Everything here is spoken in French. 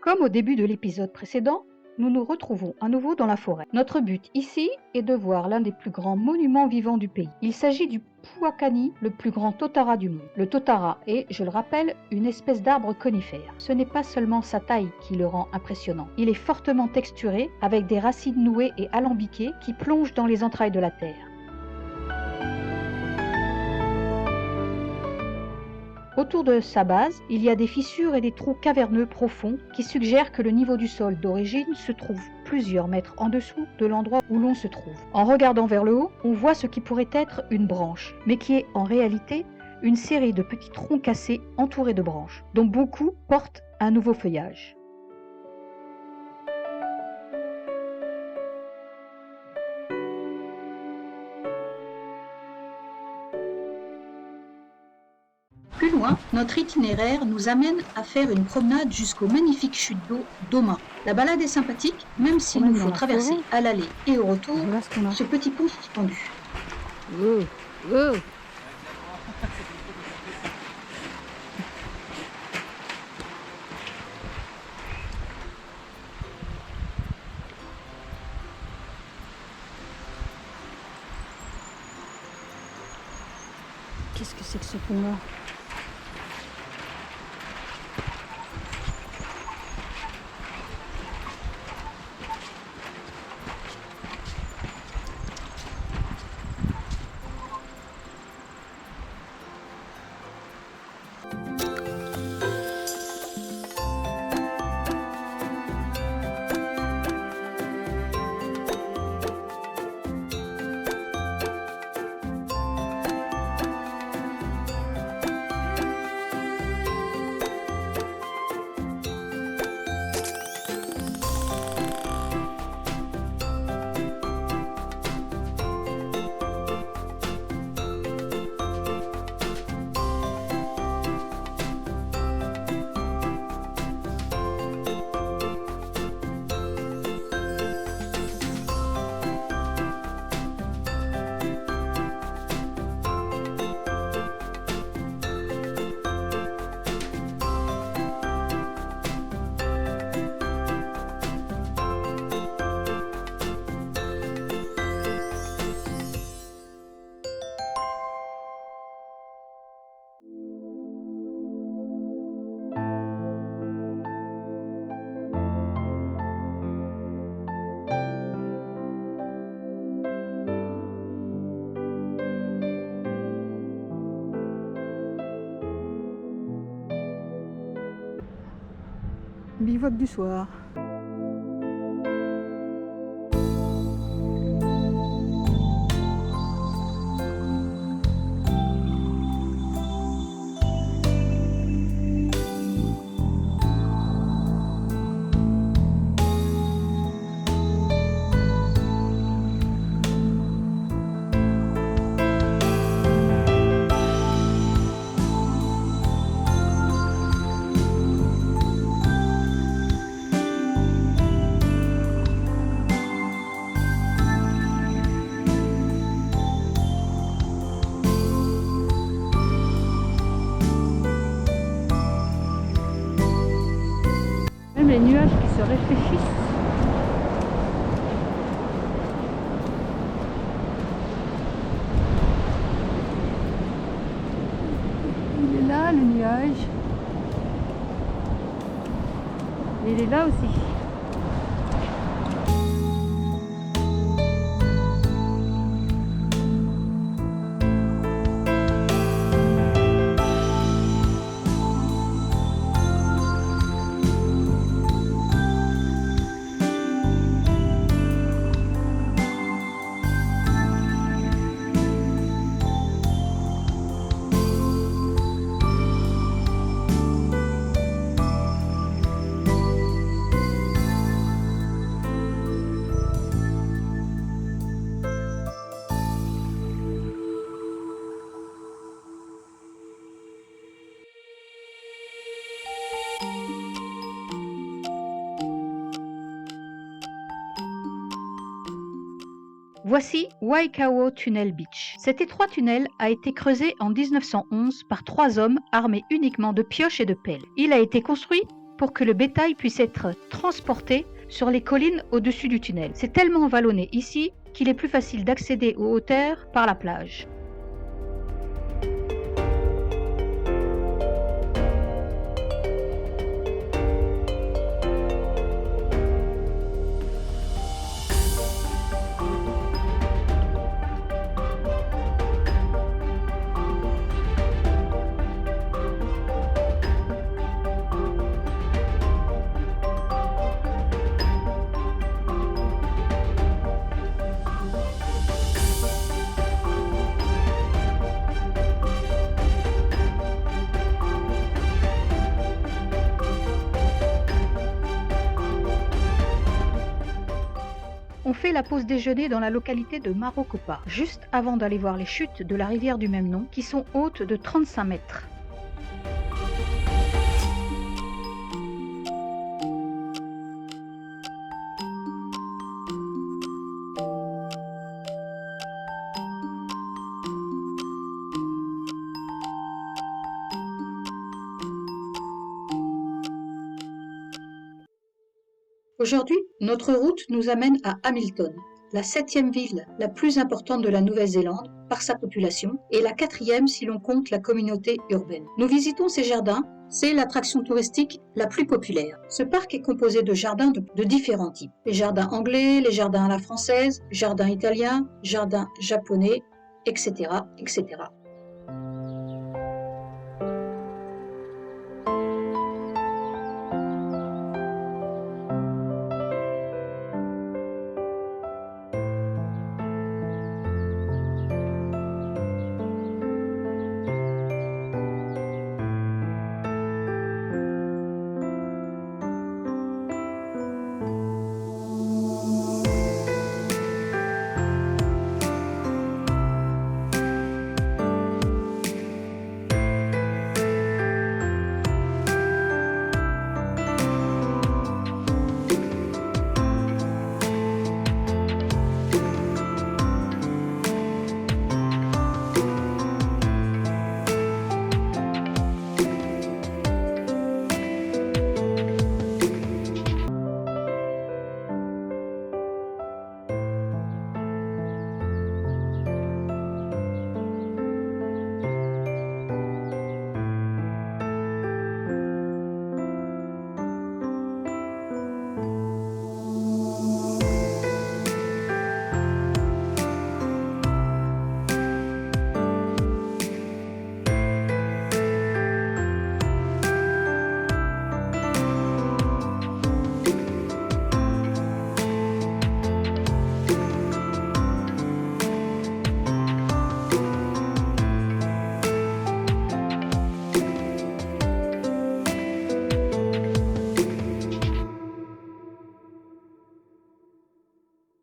Comme au début de l'épisode précédent, nous nous retrouvons à nouveau dans la forêt. Notre but ici est de voir l'un des plus grands monuments vivants du pays. Il s'agit du Puakani, le plus grand totara du monde. Le totara est, je le rappelle, une espèce d'arbre conifère. Ce n'est pas seulement sa taille qui le rend impressionnant. Il est fortement texturé, avec des racines nouées et alambiquées qui plongent dans les entrailles de la terre. Autour de sa base, il y a des fissures et des trous caverneux profonds qui suggèrent que le niveau du sol d'origine se trouve plusieurs mètres en dessous de l'endroit où l'on se trouve. En regardant vers le haut, on voit ce qui pourrait être une branche, mais qui est en réalité une série de petits troncs cassés entourés de branches, dont beaucoup portent un nouveau feuillage. Plus loin, notre itinéraire nous amène à faire une promenade jusqu'aux magnifiques chutes d'eau d'Oma. La balade est sympathique, même s'il nous faut traverser à l'aller et au retour ce petit pont suspendu. Qu'est-ce que c'est que ce pont-là ? Bivouac du soir. Même les nuages qui se réfléchissent. Il est là, le nuage. Et il est là aussi. Voici Waikao Tunnel Beach. Cet étroit tunnel a été creusé en 1911 par 3 hommes armés uniquement de pioches et de pelles. Il a été construit pour que le bétail puisse être transporté sur les collines au-dessus du tunnel. C'est tellement vallonné ici qu'il est plus facile d'accéder aux hauteurs par la plage. On fait la pause déjeuner dans la localité de Marokopa, juste avant d'aller voir les chutes de la rivière du même nom, qui sont hautes de 35 mètres. Aujourd'hui, notre route nous amène à Hamilton, la 7e ville la plus importante de la Nouvelle-Zélande par sa population et la 4e si l'on compte la communauté urbaine. Nous visitons ces jardins, c'est l'attraction touristique la plus populaire. Ce parc est composé de jardins de différents types. Les jardins anglais, les jardins à la française, jardins italiens, jardins japonais, etc., etc.